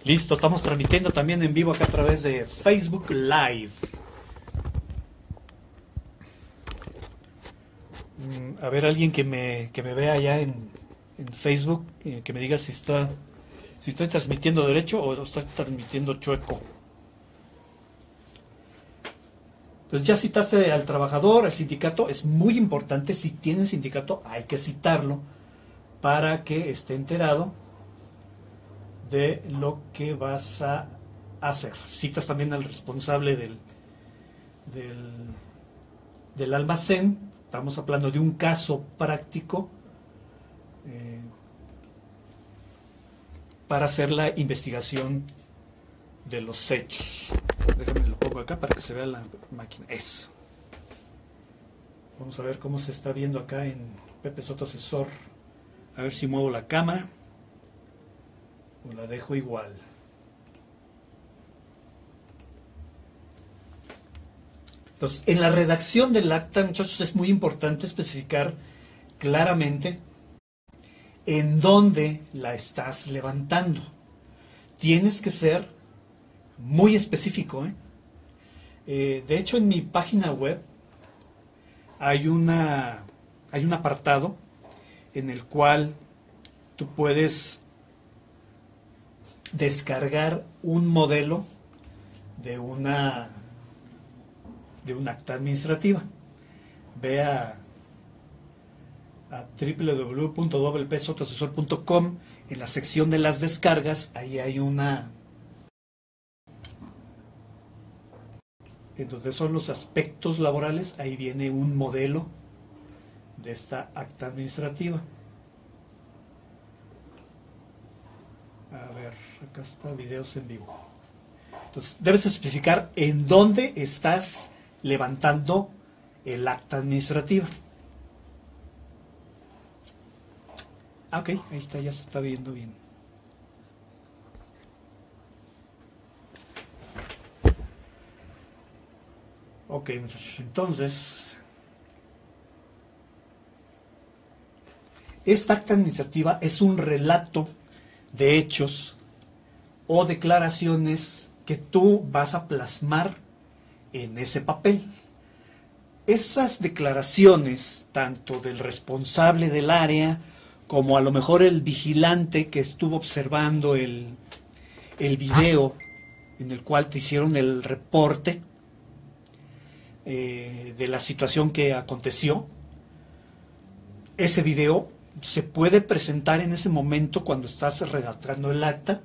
Listo, estamos transmitiendo también en vivo acá a través de Facebook Live. A ver, alguien que me vea allá en Facebook, que me diga si estoy transmitiendo derecho o estoy transmitiendo chueco. Entonces ya citaste al trabajador, al sindicato. Es muy importante, si tienen sindicato hay que citarlo para que esté enterado de lo que vas a hacer. Citas también al responsable del almacén. Estamos hablando de un caso práctico para hacer la investigación de los hechos. Déjame lo pongo acá para que se vea la máquina. Eso. Vamos a ver cómo se está viendo acá en Pepe Soto Asesor. A ver si muevo la cámara o la dejo igual. Entonces, en la redacción del acta, muchachos, es muy importante especificar claramente en dónde la estás levantando. Tienes que ser muy específico, de hecho, en mi página web hay un apartado en el cual tú puedes descargar un modelo de un acta administrativa. Ve a www.wpsotoasesor.com. En la sección de las descargas, ahí hay en donde son los aspectos laborales, ahí viene un modelo de esta acta administrativa. A ver, acá está videos en vivo. Entonces, debes especificar en dónde estás levantando el acta administrativa. Ok, ahí está, ya se está viendo bien. Ok, muchachos, entonces, esta acta administrativa es un relato de hechos o declaraciones que tú vas a plasmar en ese papel. Esas declaraciones, tanto del responsable del área, como a lo mejor el vigilante que estuvo observando el video en el cual te hicieron el reporte de la situación que aconteció, ese video se puede presentar en ese momento cuando estás redactando el acta.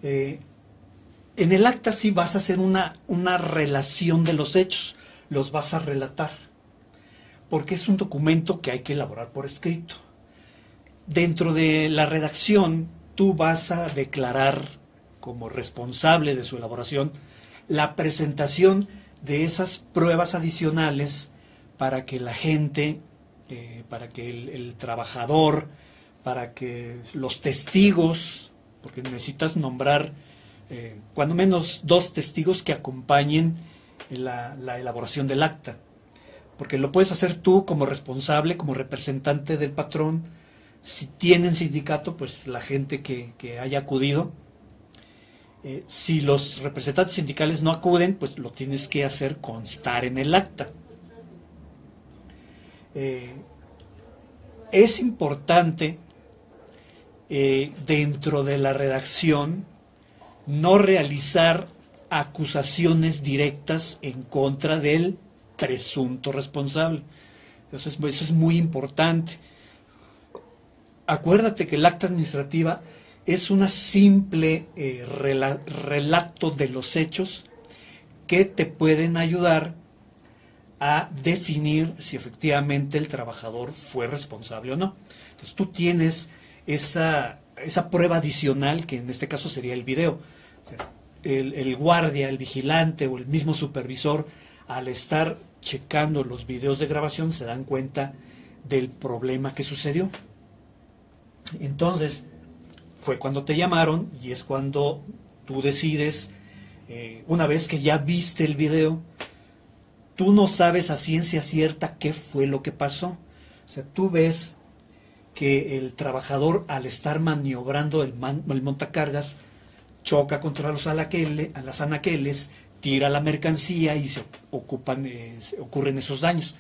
En el acta sí vas a hacer una relación de los hechos, los vas a relatar, porque es un documento que hay que elaborar por escrito. Dentro de la redacción, tú vas a declarar como responsable de su elaboración la presentación de esas pruebas adicionales para que la gente, para que el trabajador, para que los testigos, porque necesitas nombrar cuando menos 2 testigos que acompañen la elaboración del acta, porque lo puedes hacer tú como responsable, como representante del patrón. Si tienen sindicato, pues la gente que haya acudido. Si los representantes sindicales no acuden, pues lo tienes que hacer constar en el acta. Es importante dentro de la redacción no realizar acusaciones directas en contra del presunto responsable. Eso es muy importante. Acuérdate que el acta administrativa es una simple relato de los hechos que te pueden ayudar a definir si efectivamente el trabajador fue responsable o no. Entonces tú tienes esa prueba adicional, que en este caso sería el video. O sea, el guardia, el vigilante o el mismo supervisor, al estar checando los videos de grabación, se dan cuenta del problema que sucedió. Entonces, fue cuando te llamaron y es cuando tú decides, una vez que ya viste el video, tú no sabes a ciencia cierta qué fue lo que pasó. O sea, tú ves que el trabajador, al estar maniobrando el montacargas, choca contra los las anaqueles, tira la mercancía y se ocurren esos daños.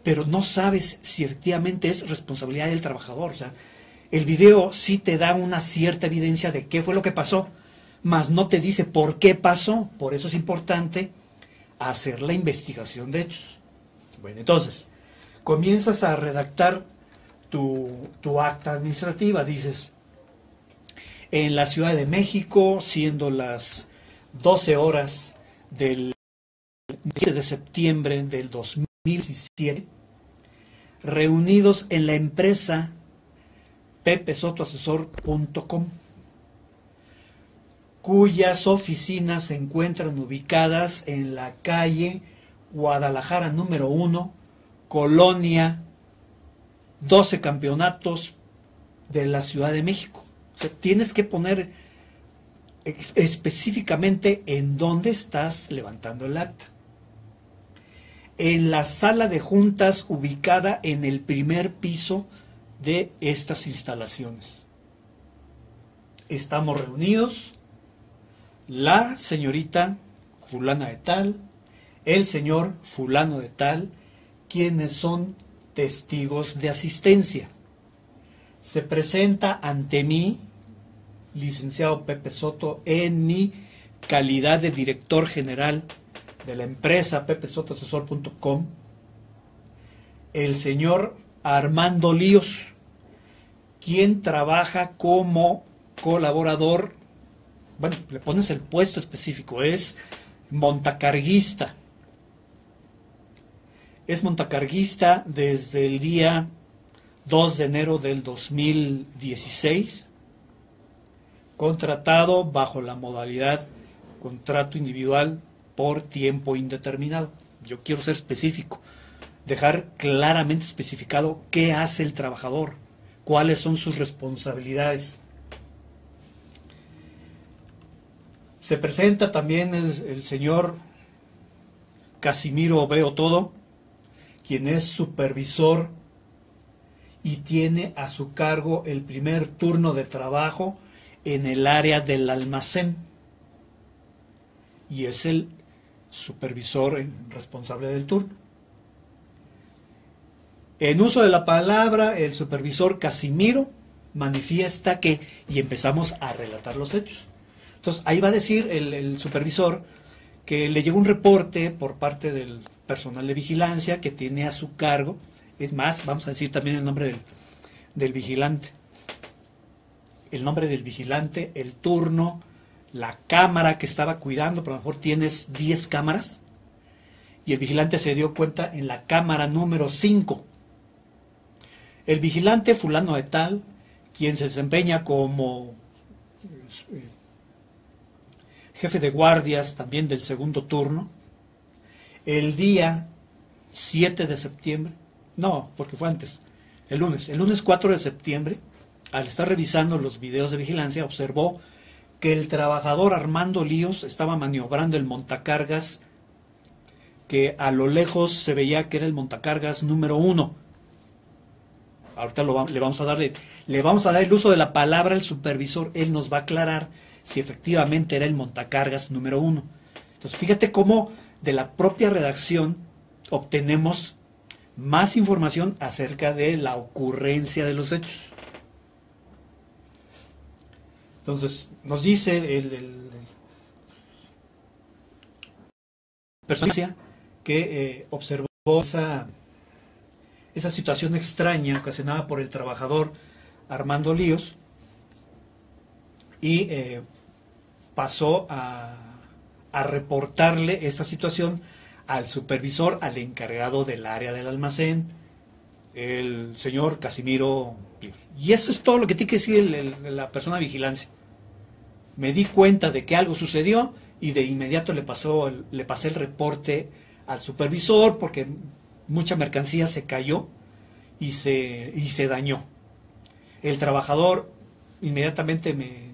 Pero no sabes si efectivamente es responsabilidad del trabajador. O sea, el video sí te da una cierta evidencia de qué fue lo que pasó, mas no te dice por qué pasó. Por eso es importante hacer la investigación de hechos. Bueno, entonces, comienzas a redactar tu acta administrativa. Dices, en la Ciudad de México, siendo las 12 horas del 7 de septiembre del 2017, reunidos en la empresa pepesotoasesor.com, cuyas oficinas se encuentran ubicadas en la calle Guadalajara número 1, Colonia 12 Campeonatos de la Ciudad de México. O sea, tienes que poner específicamente en dónde estás levantando el acta. En la sala de juntas ubicada en el primer piso de estas instalaciones. Estamos reunidos la señorita fulana de tal, el señor fulano de tal, quienes son testigos de asistencia. Se presenta ante mí, licenciado Pepe Soto, en mi calidad de director general de la empresa pepesotoasesor.com, el señor Armando Líos, quien trabaja como colaborador. Bueno, le pones el puesto específico, es montacarguista. Es montacarguista desde el día 2 de enero del 2016, contratado bajo la modalidad contrato individual por tiempo indeterminado. Yo quiero ser específico, dejar claramente especificado qué hace el trabajador, cuáles son sus responsabilidades. Se presenta también el señor Casimiro Veo Todo, quien es supervisor y tiene a su cargo el primer turno de trabajo en el área del almacén. Y es el supervisor responsable del turno. En uso de la palabra, el supervisor Casimiro manifiesta que, y empezamos a relatar los hechos. Entonces, ahí va a decir el supervisor que le llegó un reporte por parte del personal de vigilancia que tiene a su cargo. Es más, vamos a decir también el nombre del vigilante. El nombre del vigilante, el turno, la cámara que estaba cuidando, pero a lo mejor tienes 10 cámaras, y el vigilante se dio cuenta en la cámara número 5. El vigilante fulano de tal, quien se desempeña como jefe de guardias también del segundo turno, el día 7 de septiembre, no, porque fue antes, el lunes 4 de septiembre, al estar revisando los videos de vigilancia, observó que el trabajador Armando Líos estaba maniobrando el montacargas, que a lo lejos se veía que era el montacargas número 1. Ahorita le vamos a dar el uso de la palabra al supervisor, él nos va a aclarar si efectivamente era el montacargas número 1. Entonces, fíjate cómo de la propia redacción obtenemos más información acerca de la ocurrencia de los hechos. Entonces, nos dice el personaje que observó esa situación extraña ocasionada por el trabajador Armando Líos y pasó a reportarle esta situación al supervisor, al encargado del área del almacén, el señor Casimiro. Y eso es todo lo que tiene que decir la persona de vigilancia. Me di cuenta de que algo sucedió y de inmediato le pasé el reporte al supervisor porque mucha mercancía se cayó y se dañó. El trabajador inmediatamente me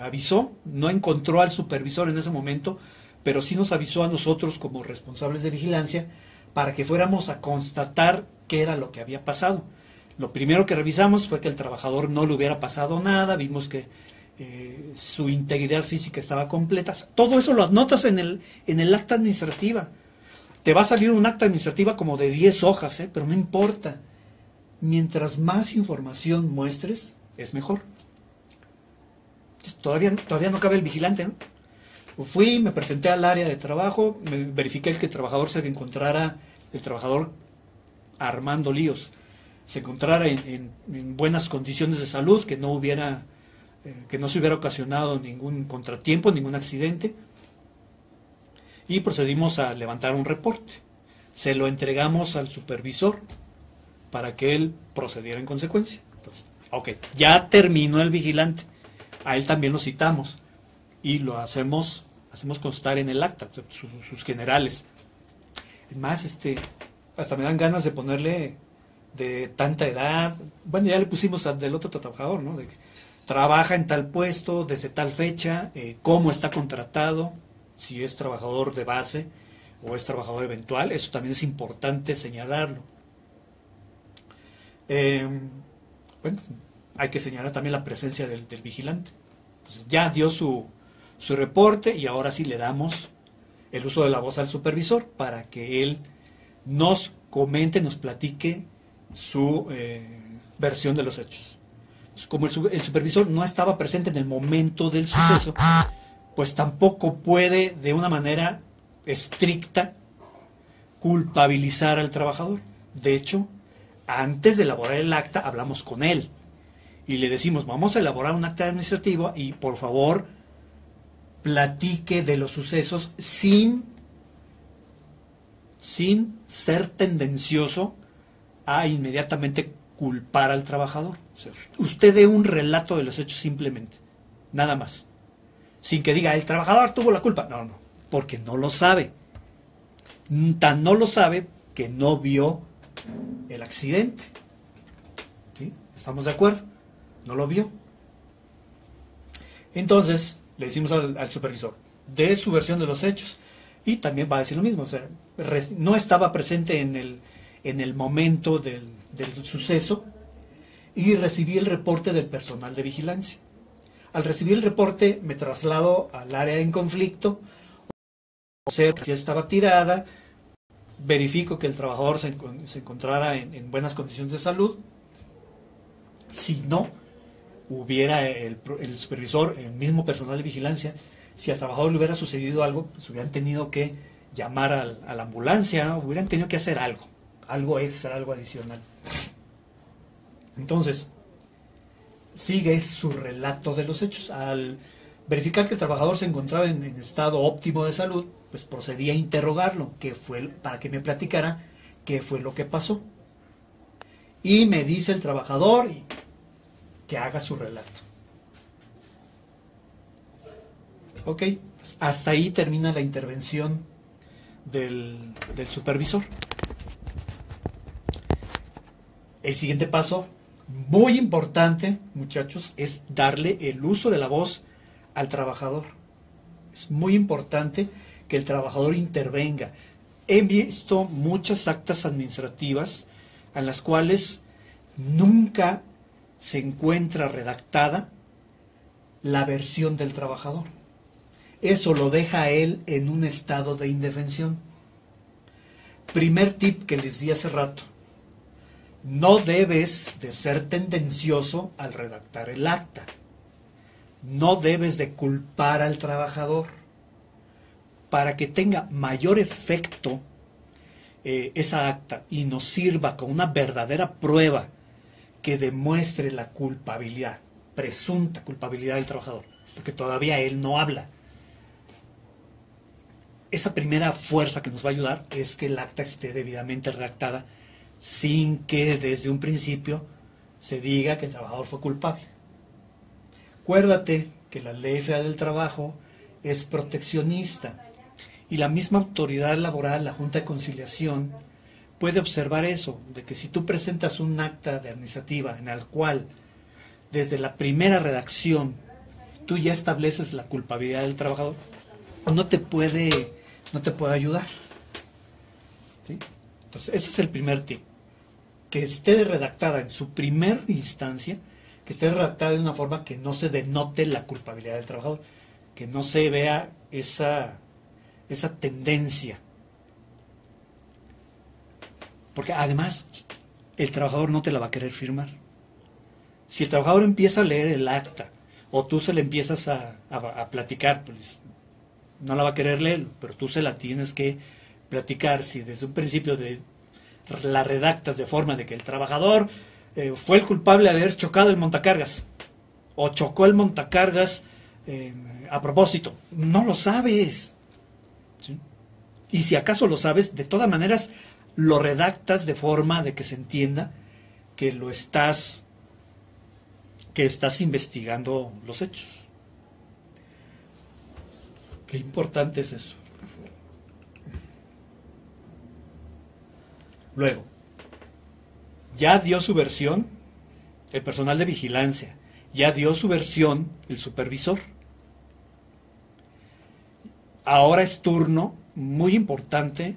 avisó, no encontró al supervisor en ese momento, pero sí nos avisó a nosotros como responsables de vigilancia para que fuéramos a constatar qué era lo que había pasado. Lo primero que revisamos fue que el trabajador no le hubiera pasado nada, vimos que su integridad física estaba completa. Todo eso lo anotas en el acta administrativa. Te va a salir un acta administrativa como de 10 hojas, pero no importa. Mientras más información muestres, es mejor. Todavía no cabe el vigilante, ¿no? Fui, me presenté al área de trabajo, me verifiqué que el trabajador se encontrara, el trabajador armando líos, se encontrara en buenas condiciones de salud, que no se hubiera ocasionado ningún contratiempo, ningún accidente, y procedimos a levantar un reporte. Se lo entregamos al supervisor para que él procediera en consecuencia. Entonces, ok, ya terminó el vigilante, a él también lo citamos y lo hacemos constar en el acta, sus generales. Es más, hasta me dan ganas de ponerle de tanta edad. Bueno, ya le pusimos del otro trabajador, ¿no? De que trabaja en tal puesto, desde tal fecha, cómo está contratado, si es trabajador de base o es trabajador eventual. Eso también es importante señalarlo. Bueno, hay que señalar también la presencia del vigilante. Entonces ya dio su reporte y ahora sí le damos el uso de la voz al supervisor para que él nos comente, nos platique su versión de los hechos. Entonces, como el supervisor no estaba presente en el momento del suceso, pues tampoco puede de una manera estricta culpabilizar al trabajador. De hecho, antes de elaborar el acta hablamos con él y le decimos, vamos a elaborar un acta administrativa y por favor platique de los sucesos sin ser tendencioso a inmediatamente culpar al trabajador. O sea, usted dé un relato de los hechos simplemente, nada más, sin que diga el trabajador tuvo la culpa. No, porque no lo sabe. Tan no lo sabe que no vio el accidente. ¿Sí? ¿Estamos de acuerdo? No lo vio. Entonces le decimos al supervisor, dé su versión de los hechos, y también va a decir lo mismo. O sea, no estaba presente en el momento del suceso y recibí el reporte del personal de vigilancia. Al recibir el reporte me traslado al área en conflicto, observo si estaba tirada, verifico que el trabajador se encontrara en buenas condiciones de salud. Si no, hubiera el supervisor, el mismo personal de vigilancia, si al trabajador le hubiera sucedido algo, pues hubieran tenido que llamar a la ambulancia, hubieran tenido que hacer algo extra, algo adicional. Entonces, sigue su relato de los hechos. Al verificar que el trabajador se encontraba en estado óptimo de salud, pues procedí a interrogarlo, para que me platicara qué fue lo que pasó. Y me dice el trabajador que haga su relato. Ok, pues hasta ahí termina la intervención del supervisor. El siguiente paso, muy importante, muchachos, es darle el uso de la voz al trabajador. Es muy importante que el trabajador intervenga. He visto muchas actas administrativas en las cuales nunca se encuentra redactada la versión del trabajador. Eso lo deja a él en un estado de indefensión. Primer tip que les di hace rato: no debes de ser tendencioso al redactar el acta. No debes de culpar al trabajador. Para que tenga mayor efecto esa acta y nos sirva como una verdadera prueba que demuestre la culpabilidad, presunta culpabilidad del trabajador, porque todavía él no habla. Esa primera fuerza que nos va a ayudar es que el acta esté debidamente redactada sin que desde un principio se diga que el trabajador fue culpable. Acuérdate que la Ley Federal del Trabajo es proteccionista y la misma autoridad laboral, la Junta de Conciliación, puede observar eso, de que si tú presentas un acta de administrativa en el cual desde la primera redacción tú ya estableces la culpabilidad del trabajador, no te puede ayudar. ¿Sí? Entonces, ese es el primer tip. Que esté redactada en su primer instancia, que esté redactada de una forma que no se denote la culpabilidad del trabajador, que no se vea esa tendencia. Porque además, el trabajador no te la va a querer firmar. Si el trabajador empieza a leer el acta, o tú se le empiezas a platicar, pues no la va a querer leer, pero tú se la tienes que platicar. Si desde un principio la redactas de forma de que el trabajador fue el culpable de haber chocado el montacargas, o chocó el montacargas a propósito, no lo sabes. ¿Sí? Y si acaso lo sabes, de todas maneras lo redactas de forma de que se entienda que estás investigando los hechos. Qué importante es eso. Luego, ya dio su versión el personal de vigilancia, ya dio su versión el supervisor. Ahora es turno, muy importante,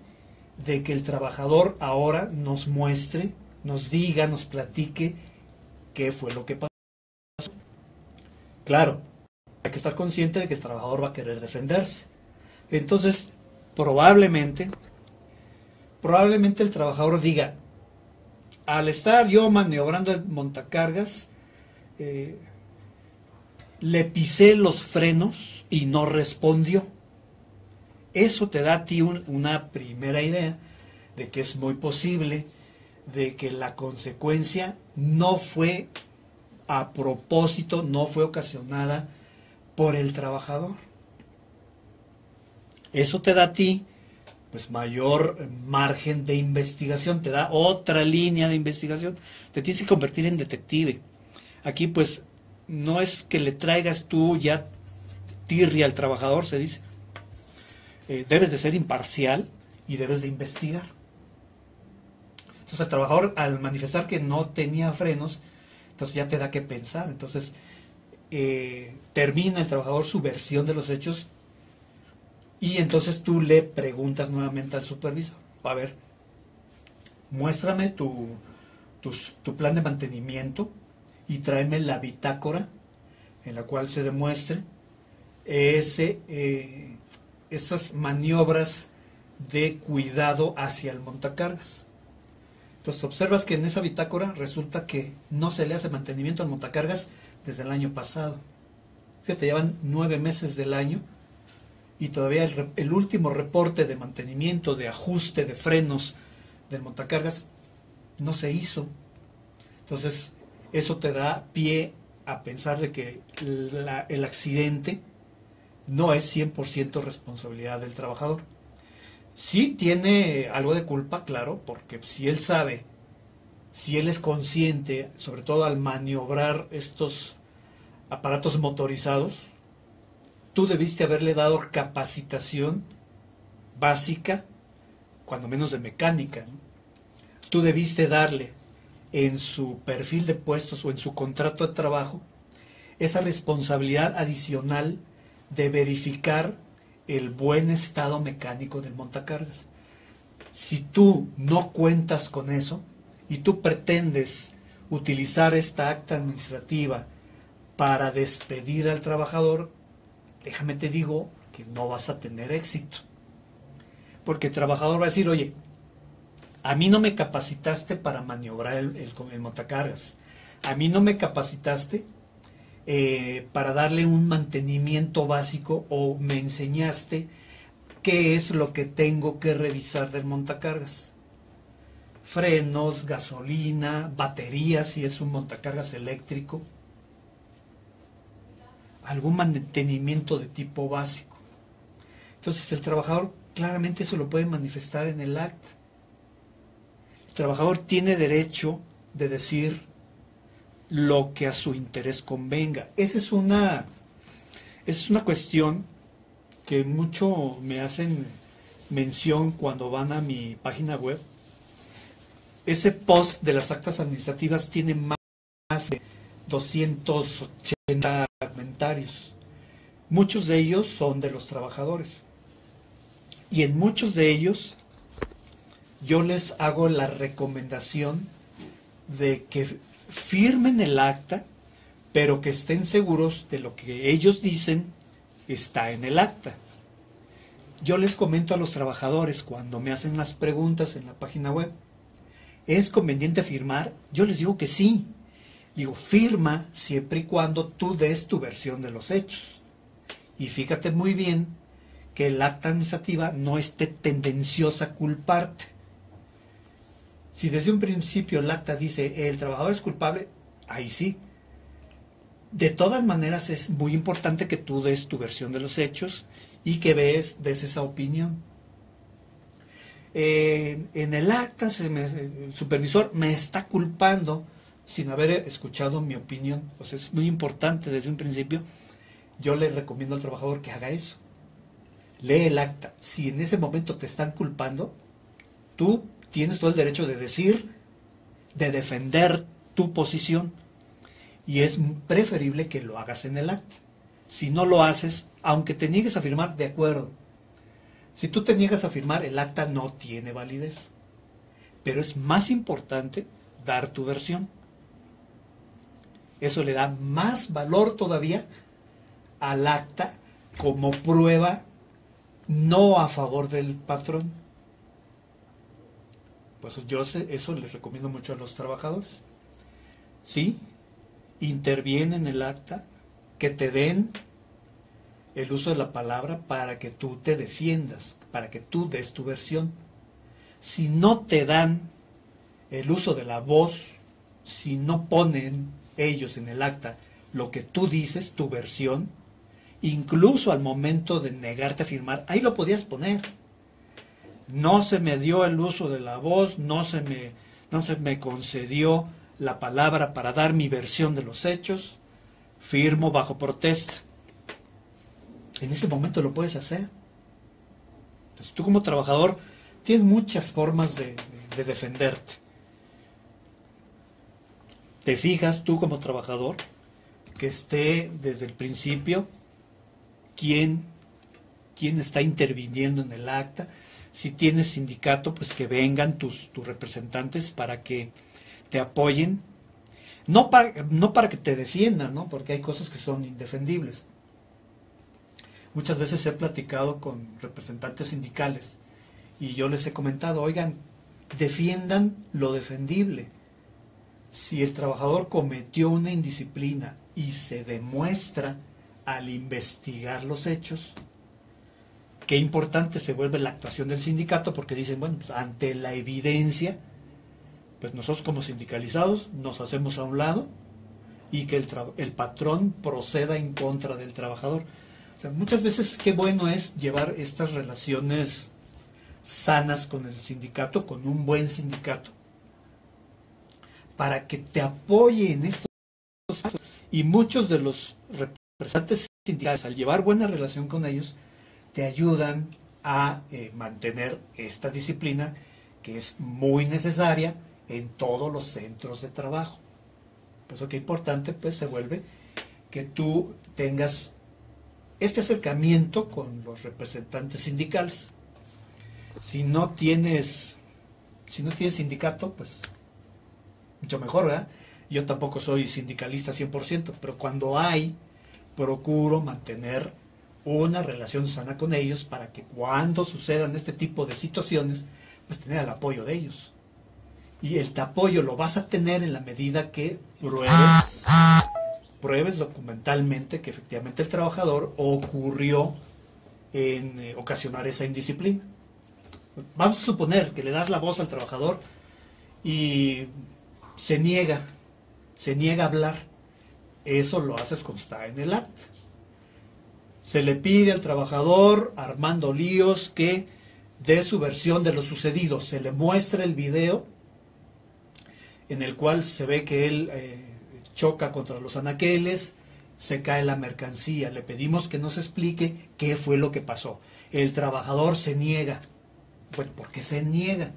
de que el trabajador ahora nos muestre, nos diga, nos platique qué fue lo que pasó. Claro, hay que estar consciente de que el trabajador va a querer defenderse. Entonces, probablemente el trabajador diga, al estar yo maniobrando el montacargas, le pisé los frenos y no respondió. Eso te da a ti una primera idea de que es muy posible de que la consecuencia no fue a propósito, no fue ocasionada por el trabajador. Eso te da a ti pues mayor margen de investigación, te da otra línea de investigación, te tienes que convertir en detective. Aquí pues no es que le traigas tú ya tirria al trabajador, se dice. Debes de ser imparcial y debes de investigar. Entonces el trabajador, al manifestar que no tenía frenos, entonces ya te da que pensar. Entonces termina el trabajador su versión de los hechos y entonces tú le preguntas nuevamente al supervisor, a ver, muéstrame tu plan de mantenimiento y tráeme la bitácora en la cual se demuestre esas maniobras de cuidado hacia el montacargas. Entonces observas que en esa bitácora resulta que no se le hace mantenimiento al montacargas desde el año pasado. Fíjate, llevan 9 meses del año y todavía el último reporte de mantenimiento, de ajuste de frenos del montacargas no se hizo. Entonces eso te da pie a pensar de que el accidente no es 100% responsabilidad del trabajador. Sí tiene algo de culpa, claro, porque si él sabe, si él es consciente, sobre todo al maniobrar estos aparatos motorizados, tú debiste haberle dado capacitación básica, cuando menos de mecánica, ¿no? Tú debiste darle en su perfil de puestos o en su contrato de trabajo esa responsabilidad adicional de verificar el buen estado mecánico del montacargas. Si tú no cuentas con eso y tú pretendes utilizar esta acta administrativa para despedir al trabajador, déjame te digo que no vas a tener éxito. Porque el trabajador va a decir, oye, a mí no me capacitaste para maniobrar el montacargas. A mí no me capacitaste para darle un mantenimiento básico o me enseñaste qué es lo que tengo que revisar del montacargas. Frenos, gasolina, baterías si es un montacargas eléctrico, algún mantenimiento de tipo básico. Entonces el trabajador claramente eso lo puede manifestar en el acta. El trabajador tiene derecho de decir lo que a su interés convenga. Esa es una cuestión que mucho me hacen mención cuando van a mi página web. Ese post de las actas administrativas tiene más de 280 comentarios. Muchos de ellos son de los trabajadores. Y en muchos de ellos yo les hago la recomendación de que firmen el acta, pero que estén seguros de lo que ellos dicen está en el acta. Yo les comento a los trabajadores cuando me hacen las preguntas en la página web, ¿es conveniente firmar? Yo les digo que sí. Digo, firma siempre y cuando tú des tu versión de los hechos. Y fíjate muy bien que el acta administrativa no esté tendenciosa a culparte. Si desde un principio el acta dice el trabajador es culpable, ahí sí. De todas maneras es muy importante que tú des tu versión de los hechos y que des esa opinión. En el acta el supervisor me está culpando sin haber escuchado mi opinión. O sea, es muy importante desde un principio. Yo le recomiendo al trabajador que haga eso. Lee el acta. Si en ese momento te están culpando, tú tienes todo el derecho de decir, de defender tu posición. Y es preferible que lo hagas en el acta. Si no lo haces, aunque te niegues a firmar, de acuerdo. Si tú te niegas a firmar, el acta no tiene validez. Pero es más importante dar tu versión. Eso le da más valor todavía al acta como prueba no a favor del patrón. Pues yo eso les recomiendo mucho a los trabajadores. Sí, interviene en el acta, que te den el uso de la palabra para que tú te defiendas, para que tú des tu versión. Si no te dan el uso de la voz, si no ponen ellos en el acta lo que tú dices, tu versión, incluso al momento de negarte a firmar, ahí lo podías poner. No se me dio el uso de la voz, no se me concedió la palabra para dar mi versión de los hechos, firmo bajo protesta. En ese momento lo puedes hacer. Entonces tú como trabajador tienes muchas formas de defenderte. Te fijas tú como trabajador que esté desde el principio quién está interviniendo en el acta. Si tienes sindicato, pues que vengan tus representantes para que te apoyen. No para que te defiendan, ¿no? Porque hay cosas que son indefendibles. Muchas veces he platicado con representantes sindicales y yo les he comentado, oigan, defiendan lo defendible. Si el trabajador cometió una indisciplina y se demuestra al investigar los hechos, qué importante se vuelve la actuación del sindicato, porque dicen, bueno, pues ante la evidencia, pues nosotros como sindicalizados nos hacemos a un lado y que el patrón proceda en contra del trabajador. O sea, muchas veces qué bueno es llevar estas relaciones sanas con el sindicato, con un buen sindicato, para que te apoye en estos casos. Y muchos de los representantes sindicales, al llevar buena relación con ellos, te ayudan a mantener esta disciplina que es muy necesaria en todos los centros de trabajo. Por eso que importante pues se vuelve que tú tengas este acercamiento con los representantes sindicales. Si no tienes sindicato, pues mucho mejor, ¿verdad? Yo tampoco soy sindicalista 100%, pero cuando hay, procuro mantener una relación sana con ellos para que cuando sucedan este tipo de situaciones, pues tener el apoyo de ellos. Y el apoyo lo vas a tener en la medida que pruebes documentalmente que efectivamente el trabajador ocurrió en ocasionar esa indisciplina. Vamos a suponer que le das la voz al trabajador y se niega a hablar. Eso lo haces constar en el acta. Se le pide al trabajador, Armando Líos, que dé su versión de lo sucedido. Se le muestra el video en el cual se ve que él choca contra los anaqueles, se cae la mercancía. Le pedimos que nos explique qué fue lo que pasó. El trabajador se niega. Bueno, ¿por qué se niega?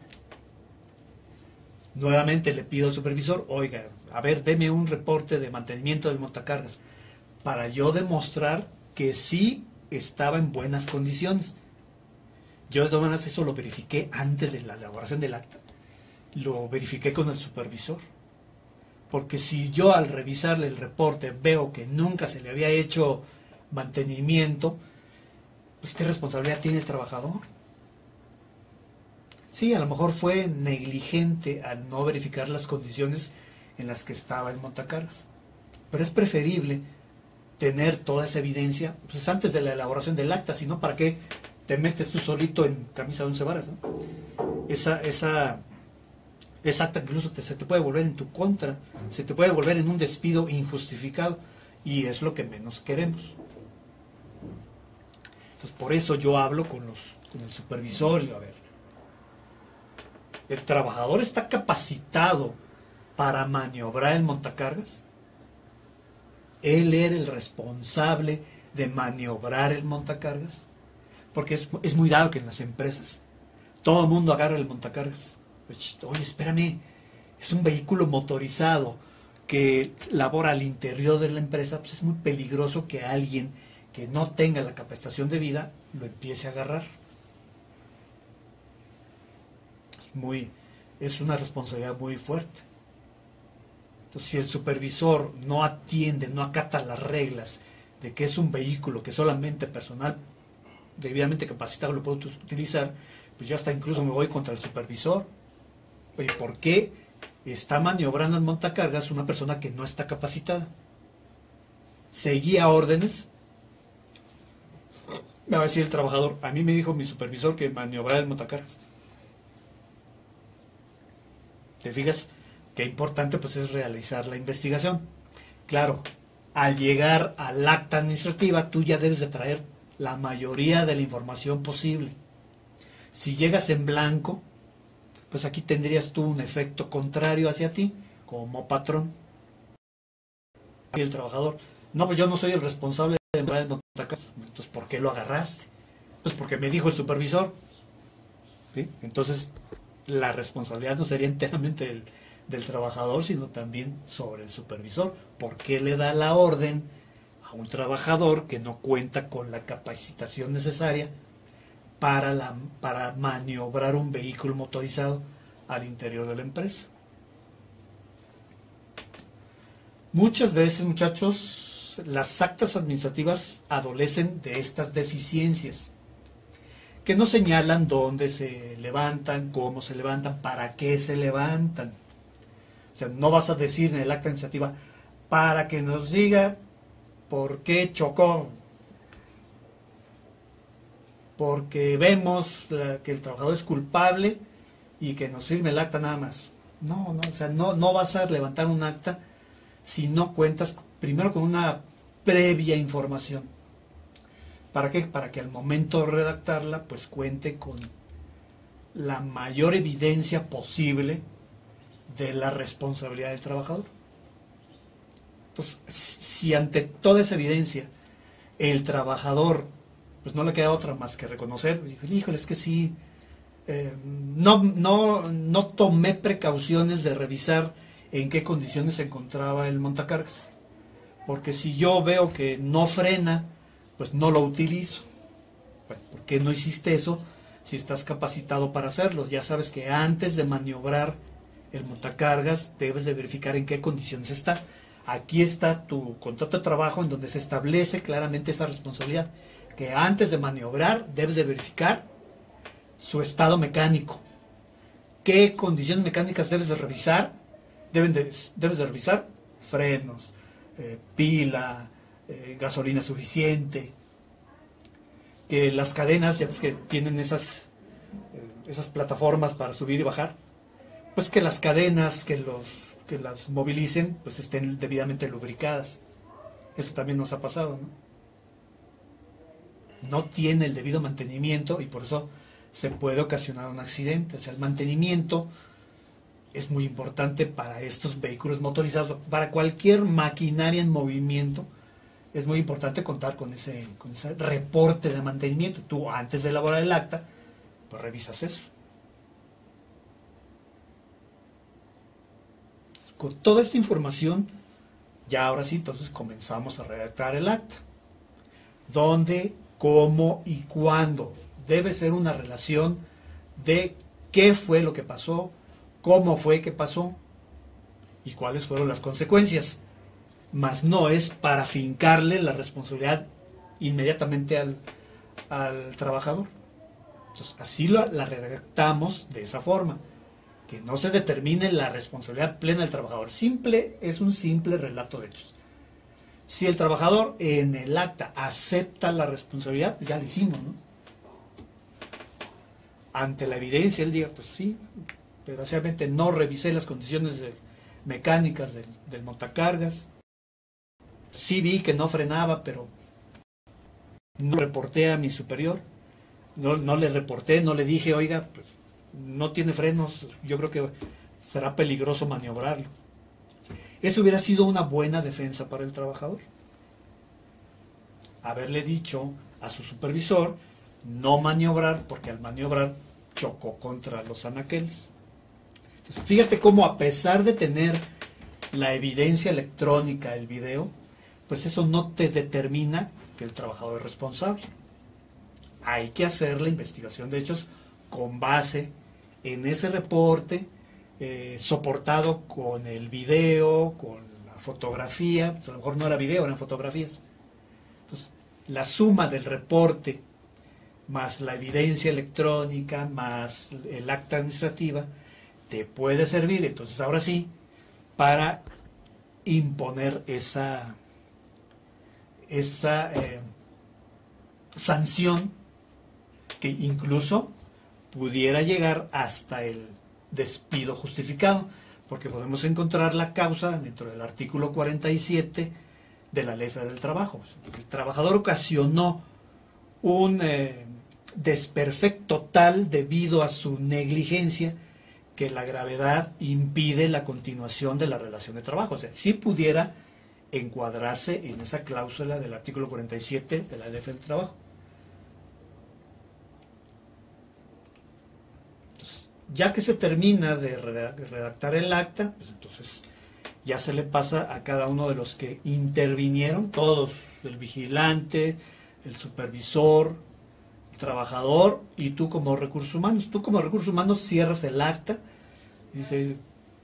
Nuevamente le pido al supervisor, oiga, a ver, deme un reporte de mantenimiento del montacargas para yo demostrar que sí estaba en buenas condiciones. Yo de todas maneras eso lo verifiqué antes de la elaboración del acta. Lo verifiqué con el supervisor. Porque si yo al revisarle el reporte veo que nunca se le había hecho mantenimiento, pues ¿qué responsabilidad tiene el trabajador? Sí, a lo mejor fue negligente al no verificar las condiciones en las que estaba el montacargas. Pero es preferible tener toda esa evidencia pues antes de la elaboración del acta, si no, ¿para qué te metes tú solito en camisa de 11 varas? ¿No? Esa acta incluso se te puede volver en tu contra, se te puede volver en un despido injustificado, y es lo que menos queremos. Entonces, por eso yo hablo con el supervisor y a ver, ¿el trabajador está capacitado para maniobrar el montacargas? ¿Él era el responsable de maniobrar el montacargas? Porque es muy dado que en las empresas todo el mundo agarra el montacargas. Pues, oye, espérame, es un vehículo motorizado que labora al interior de la empresa, pues es muy peligroso que alguien que no tenga la capacitación debida lo empiece a agarrar. Es una responsabilidad muy fuerte. Entonces, si el supervisor no atiende, no acata las reglas de que es un vehículo que solamente personal debidamente capacitado lo puede utilizar, pues ya hasta incluso me voy contra el supervisor. Oye, ¿por qué está maniobrando el montacargas una persona que no está capacitada? ¿Seguía órdenes? Me va a decir el trabajador, a mí me dijo mi supervisor que maniobrara el montacargas. ¿Te fijas? Qué importante pues es realizar la investigación. Claro, al llegar al acta administrativa, tú ya debes de traer la mayoría de la información posible. Si llegas en blanco, pues aquí tendrías tú un efecto contrario hacia ti, como patrón. Y el trabajador, no, pues yo no soy el responsable de entrar el montacargas. Entonces, ¿por qué lo agarraste? Pues porque me dijo el supervisor. ¿Sí? Entonces, la responsabilidad no sería enteramente del trabajador, sino también sobre el supervisor. ¿Por qué le da la orden a un trabajador que no cuenta con la capacitación necesaria para maniobrar un vehículo motorizado al interior de la empresa? Muchas veces, muchachos, las actas administrativas adolecen de estas deficiencias, que no señalan dónde se levantan, cómo se levantan, para qué se levantan. O sea, no vas a decir en el acta administrativa, para que nos diga por qué chocó, porque vemos que el trabajador es culpable y que nos firme el acta nada más. No, o sea, no vas a levantar un acta si no cuentas primero con una previa información. ¿Para qué? Para que al momento de redactarla, pues cuente con la mayor evidencia posible de la responsabilidad del trabajador. Entonces, si ante toda esa evidencia el trabajador pues no le queda otra más que reconocer, híjole, es que sí, no tomé precauciones de revisar en qué condiciones se encontraba el montacargas, porque si yo veo que no frena, pues no lo utilizo. Bueno, ¿por qué no hiciste eso si estás capacitado para hacerlo? Ya sabes que antes de maniobrar el montacargas debes de verificar en qué condiciones está. Aquí está tu contrato de trabajo en donde se establece claramente esa responsabilidad, que antes de maniobrar debes de verificar su estado mecánico. ¿Qué condiciones mecánicas debes de revisar? Debes de revisar frenos, pila, gasolina suficiente, que las cadenas, ya ves que tienen esas plataformas para subir y bajar, pues que las cadenas que las movilicen pues estén debidamente lubricadas. Eso también nos ha pasado, ¿no? No tiene el debido mantenimiento y por eso se puede ocasionar un accidente. O sea, el mantenimiento es muy importante para estos vehículos motorizados, para cualquier maquinaria en movimiento. Es muy importante contar con ese reporte de mantenimiento. Tú, antes de elaborar el acta, pues revisas eso. Con toda esta información, ya ahora sí, entonces comenzamos a redactar el acta. dónde, cómo y cuándo. Debe ser una relación de qué fue lo que pasó, cómo fue que pasó y cuáles fueron las consecuencias. Mas no es para fincarle la responsabilidad inmediatamente al trabajador. Entonces, así la redactamos de esa forma, que no se determine la responsabilidad plena del trabajador. Es un simple relato de hechos. Si el trabajador en el acta acepta la responsabilidad, ya lo hicimos, ¿no? Ante la evidencia, él diga, pues sí, desgraciadamente no revisé las condiciones mecánicas del montacargas, sí vi que no frenaba, pero no reporté a mi superior, no le reporté, no le dije, oiga, pues no tiene frenos, yo creo que será peligroso maniobrarlo. Eso hubiera sido una buena defensa para el trabajador. Haberle dicho a su supervisor no maniobrar, porque al maniobrar chocó contra los anaqueles. Entonces, fíjate cómo, a pesar de tener la evidencia electrónica, el video, pues eso no te determina que el trabajador es responsable. Hay que hacer la investigación de hechos con base en ese reporte, soportado con el video, con la fotografía. Pues a lo mejor no era video, eran fotografías. Entonces, la suma del reporte más la evidencia electrónica más el acta administrativa te puede servir, entonces ahora sí, para imponer esa sanción que incluso pudiera llegar hasta el despido justificado, porque podemos encontrar la causa dentro del artículo 47 de la Ley Federal del Trabajo. El trabajador ocasionó un desperfecto tal debido a su negligencia que la gravedad impide la continuación de la relación de trabajo. O sea, si pudiera encuadrarse en esa cláusula del artículo 47 de la Ley Federal del Trabajo. Entonces, ya que se termina de redactar el acta, pues entonces ya se le pasa a cada uno de los que intervinieron, todos, el vigilante, el supervisor, el trabajador y tú como recursos humanos. Tú como recursos humanos cierras el acta, dice,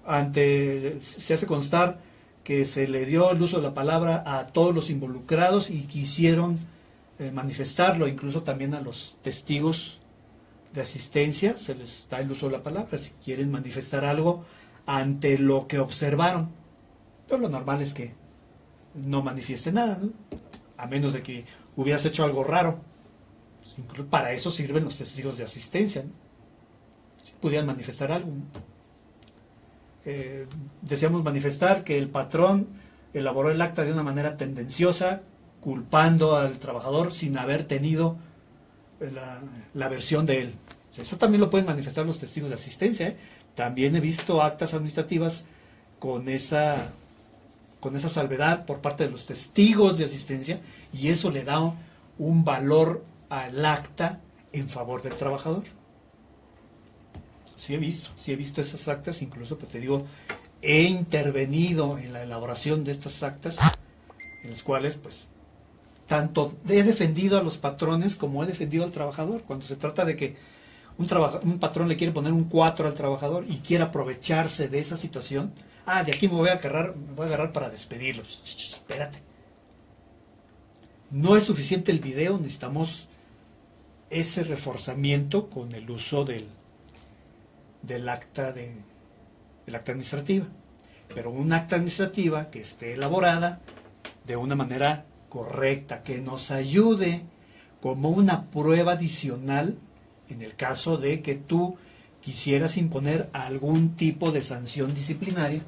se hace constar que se le dio el uso de la palabra a todos los involucrados y quisieron manifestarlo, incluso también a los testigos de asistencia, se les da el uso de la palabra, si quieren manifestar algo ante lo que observaron. Pero lo normal es que no manifieste nada, ¿no? A menos de que hubieras hecho algo raro. Pues incluso para eso sirven los testigos de asistencia, ¿no? Si pudieran manifestar algo, ¿no? Deseamos manifestar que el patrón elaboró el acta de una manera tendenciosa, culpando al trabajador sin haber tenido la versión de él. O sea, eso también lo pueden manifestar los testigos de asistencia, ¿eh? También he visto actas administrativas con esa salvedad por parte de los testigos de asistencia, y eso le da un valor al acta en favor del trabajador. Sí he visto esas actas, incluso pues te digo, he intervenido en la elaboración de estas actas, en las cuales pues tanto he defendido a los patrones como he defendido al trabajador. Cuando se trata de que un patrón le quiere poner un 4 al trabajador y quiere aprovecharse de esa situación, de aquí me voy a agarrar para despedirlo. Espérate. No es suficiente el video, necesitamos ese reforzamiento con el uso del acta administrativa. Pero un acta administrativa que esté elaborada de una manera correcta, que nos ayude como una prueba adicional en el caso de que tú quisieras imponer algún tipo de sanción disciplinaria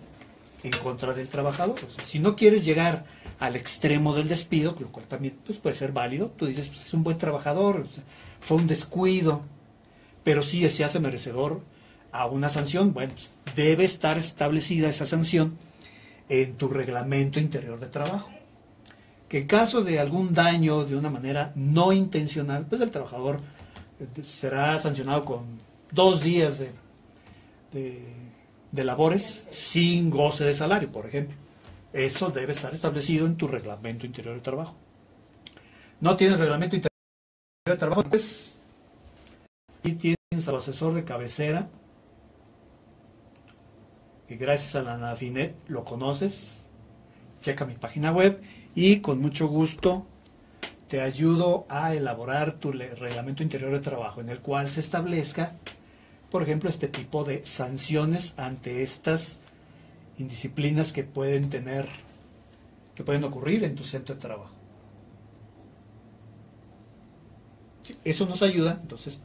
en contra del trabajador. O sea, si no quieres llegar al extremo del despido, lo cual también pues, puede ser válido, tú dices, pues, es un buen trabajador, o sea, fue un descuido, pero sí se hace merecedor a una sanción. Bueno, pues, debe estar establecida esa sanción en tu reglamento interior de trabajo. Que en caso de algún daño de una manera no intencional, pues el trabajador será sancionado con 2 días de labores sin goce de salario, por ejemplo. Eso debe estar establecido en tu reglamento interior de trabajo. No tienes reglamento interior de trabajo, pues, y tienes al asesor de cabecera, que gracias a la Anafinet lo conoces. Checa mi página web y con mucho gusto te ayudo a elaborar tu reglamento interior de trabajo, en el cual se establezca, por ejemplo, este tipo de sanciones ante estas indisciplinas que pueden ocurrir en tu centro de trabajo. Eso nos ayuda, entonces,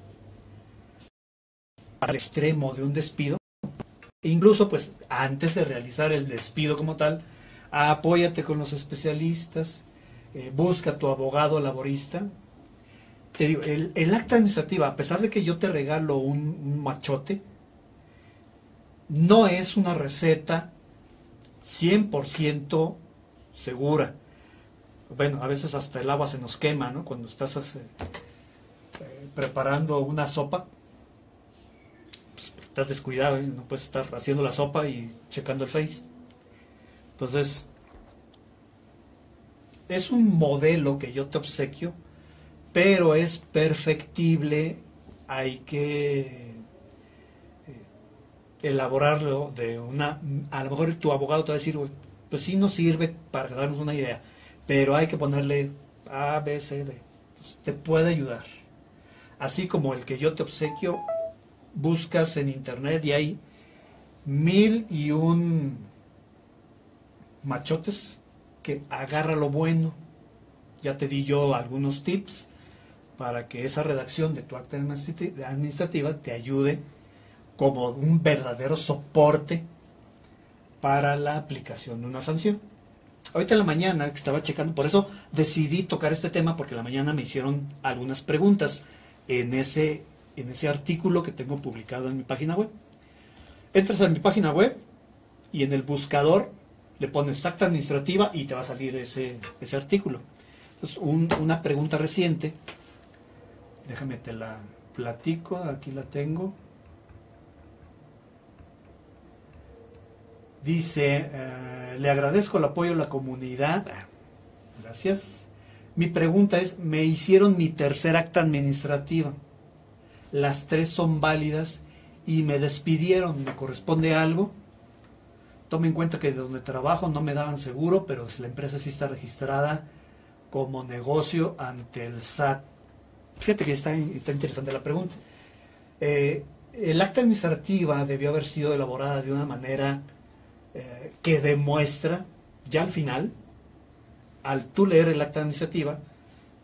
al extremo de un despido, e incluso, pues, antes de realizar el despido como tal, apóyate con los especialistas, busca tu abogado laborista. Te digo, el acta administrativa, a pesar de que yo te regalo un machote, no es una receta 100% segura. Bueno, a veces hasta el agua se nos quema, ¿no? Cuando estás preparando una sopa, pues, estás descuidado, ¿eh? No puedes estar haciendo la sopa y checando el Face. Entonces, es un modelo que yo te obsequio, pero es perfectible. Hay que elaborarlo de una... A lo mejor tu abogado te va a decir, pues sí nos sirve para darnos una idea, pero hay que ponerle A, B, C, D. Pues te puede ayudar. Así como el que yo te obsequio, buscas en internet y hay 1001 machotes que agarra lo bueno. Ya te di yo algunos tips para que esa redacción de tu acta administrativa te ayude como un verdadero soporte para la aplicación de una sanción. Ahorita en la mañana que estaba checando, por eso decidí tocar este tema, porque en la mañana me hicieron algunas preguntas en ese artículo que tengo publicado en mi página web. Entras a mi página web y en el buscador le pones acta administrativa y te va a salir ese artículo. Entonces, una pregunta reciente, déjame te la platico, aquí la tengo. Dice, le agradezco el apoyo de la comunidad. Gracias. Mi pregunta es, me hicieron mi tercer acta administrativa. Las 3 son válidas y me despidieron. ¿Me corresponde algo? Tome en cuenta que de donde trabajo no me daban seguro, pero la empresa sí está registrada como negocio ante el SAT. Fíjate que está interesante la pregunta. El acta administrativa debió haber sido elaborada de una manera que demuestra, ya al final, al tú leer el acta administrativa,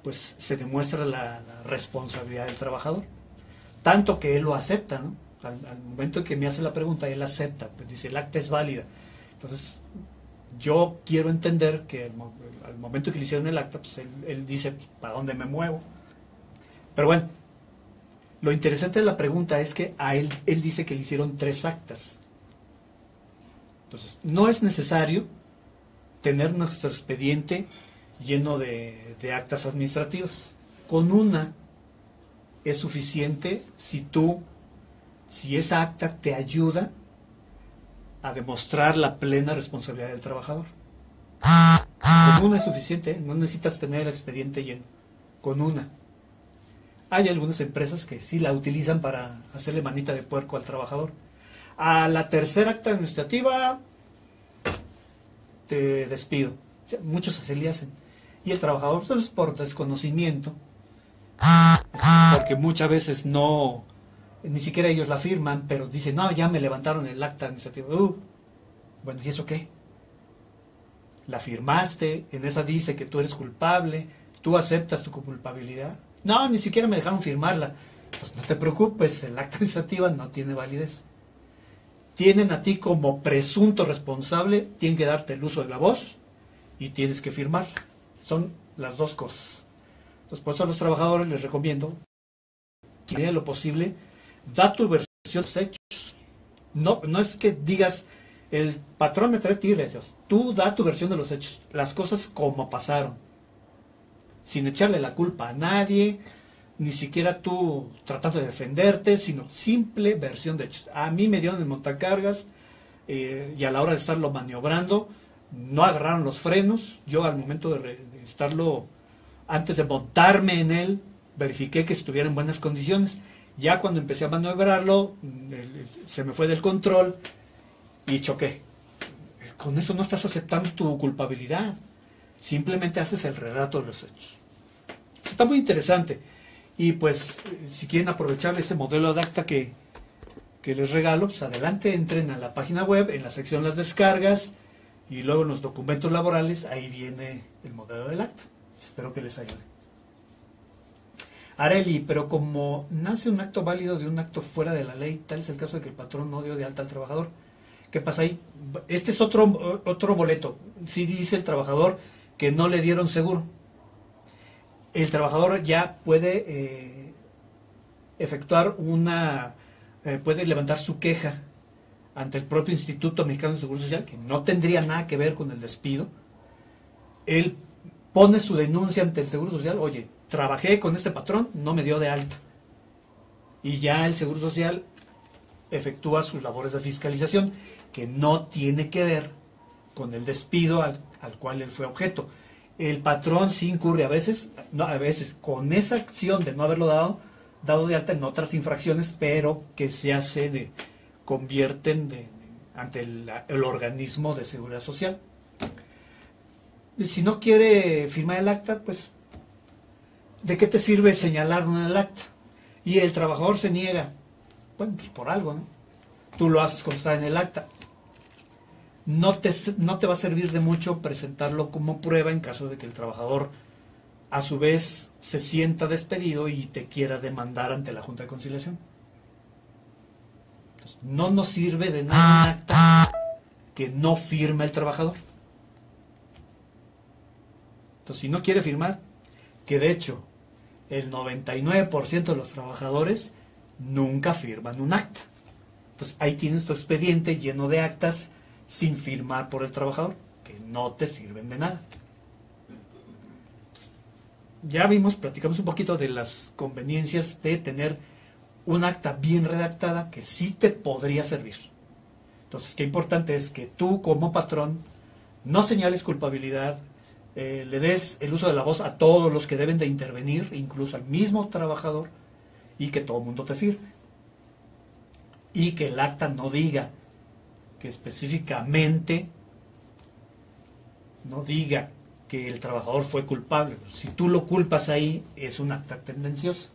pues se demuestra la responsabilidad del trabajador. Tanto que él lo acepta, ¿no? Al momento en que me hace la pregunta, él acepta, pues dice, el acta es válida. Entonces, yo quiero entender que al momento que le hicieron el acta, pues él dice, ¿para dónde me muevo? Pero bueno, lo interesante de la pregunta es que a él dice que le hicieron 3 actas. Entonces, no es necesario tener nuestro expediente lleno de actas administrativas. Con una es suficiente si esa acta te ayuda a demostrar la plena responsabilidad del trabajador. Con una es suficiente, no necesitas tener el expediente lleno. Con una. Hay algunas empresas que sí la utilizan para hacerle manita de puerco al trabajador. A la tercera acta administrativa te despido. O sea, muchos así le hacen. Y el trabajador, pues, por desconocimiento, porque muchas veces ni siquiera ellos la firman, pero dicen, no, ya me levantaron el acta administrativa. Bueno, ¿y eso qué? La firmaste, en esa dice que tú eres culpable, tú aceptas tu culpabilidad. No, ni siquiera me dejaron firmarla. Pues no te preocupes, el acta administrativa no tiene validez. Tienen a ti como presunto responsable, tienen que darte el uso de la voz y tienes que firmar. Son las 2 cosas. Entonces, por eso a los trabajadores les recomiendo, si de lo posible, da tu versión de los hechos. No es que digas, el patrón me trae tigres. Tú da tu versión de los hechos, las cosas como pasaron, sin echarle la culpa a nadie, ni siquiera tú tratando de defenderte, sino simple versión de hechos. A mí me dieron el montacargas y a la hora de estarlo maniobrando, no agarraron los frenos. Yo al momento de estarlo Antes de montarme en él, verifiqué que estuviera en buenas condiciones. Ya cuando empecé a maniobrarlo, se me fue del control y choqué. Con eso no estás aceptando tu culpabilidad. Simplemente haces el relato de los hechos. Está muy interesante. Y pues, si quieren aprovechar ese modelo de acta que les regalo, pues adelante, entren a la página web, en la sección Las Descargas, y luego en los documentos laborales, ahí viene el modelo del acta. Espero que les ayude. Areli, pero como nace un acto válido de un acto fuera de la ley, tal es el caso de que el patrón no dio de alta al trabajador. ¿Qué pasa ahí? Este es otro boleto. Sí dice el trabajador que no le dieron seguro. El trabajador ya puede efectuar puede levantar su queja ante el propio Instituto Mexicano de Seguro Social, que no tendría nada que ver con el despido. Él pone su denuncia ante el Seguro Social: oye, trabajé con este patrón, no me dio de alta. Y ya el Seguro Social efectúa sus labores de fiscalización, que no tiene que ver con el despido al cual él fue objeto. El patrón sí incurre a veces con esa acción de no haberlo dado de alta en otras infracciones, pero que convierten ante el organismo de seguridad social. Y si no quiere firmar el acta, pues ¿de qué te sirve señalarlo en el acta? Y el trabajador se niega. Bueno, pues por algo, ¿no? Tú lo haces constar en el acta. No te va a servir de mucho presentarlo como prueba en caso de que el trabajador a su vez se sienta despedido y te quiera demandar ante la Junta de Conciliación. Entonces, no nos sirve de nada un acta que no firma el trabajador. Entonces, si no quiere firmar, que de hecho el 99% de los trabajadores nunca firman un acta. Entonces ahí tienes tu expediente lleno de actas sin firmar por el trabajador, que no te sirven de nada. Ya platicamos un poquito de las conveniencias de tener un acta bien redactada que sí te podría servir. Entonces, qué importante es que tú como patrón no señales culpabilidad, le des el uso de la voz a todos los que deben de intervenir, incluso al mismo trabajador, y que todo el mundo te firme. Y que el acta no diga que específicamente, no diga que el trabajador fue culpable. Si tú lo culpas ahí, es un acta tendenciosa.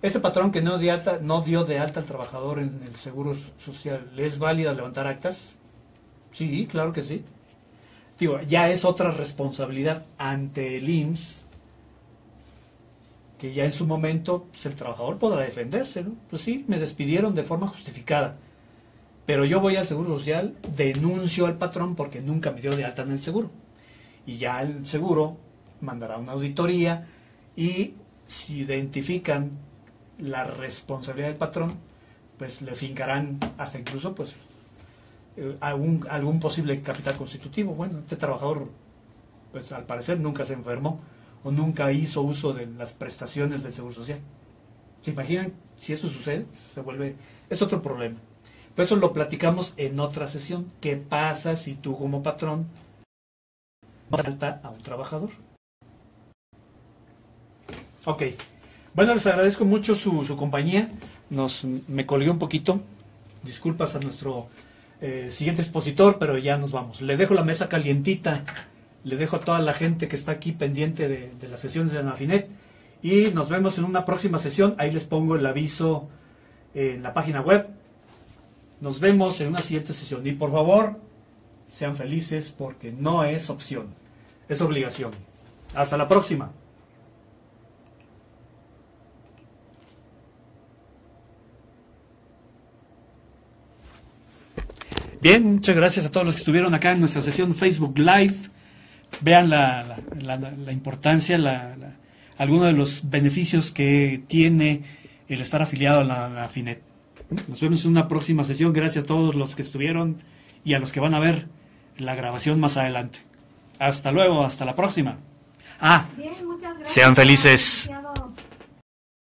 Ese patrón que no dio de alta al trabajador en el Seguro Social, ¿le es válido levantar actas? Sí, claro que sí. Digo, ya es otra responsabilidad ante el IMSS, que ya en su momento pues el trabajador podrá defenderse, ¿no? Pues sí, me despidieron de forma justificada, pero yo voy al Seguro Social, denuncio al patrón porque nunca me dio de alta en el seguro. Y ya el seguro mandará una auditoría y si identifican la responsabilidad del patrón, pues le fincarán hasta incluso pues algún posible capital constitutivo. Bueno, este trabajador pues al parecer nunca se enfermó o nunca hizo uso de las prestaciones del Seguro Social. ¿Se imaginan si eso sucede? Es otro problema. Por eso lo platicamos en otra sesión. ¿Qué pasa si tú como patrón no falta a un trabajador? Ok. Bueno, les agradezco mucho su compañía. Me colgué un poquito. Disculpas a nuestro siguiente expositor, pero ya nos vamos. Le dejo la mesa calientita. Le dejo a toda la gente que está aquí pendiente de las sesiones de Anafinet. Y nos vemos en una próxima sesión. Ahí les pongo el aviso en la página web. Nos vemos en una siguiente sesión. Y por favor, sean felices porque no es opción, es obligación. Hasta la próxima. Bien, muchas gracias a todos los que estuvieron acá en nuestra sesión Facebook Live. Vean la importancia, algunos de los beneficios que tiene el estar afiliado a la Anafinet. Nos vemos en una próxima sesión. Gracias a todos los que estuvieron y a los que van a ver la grabación más adelante. Hasta luego, hasta la próxima. Bien, muchas gracias, sean felices.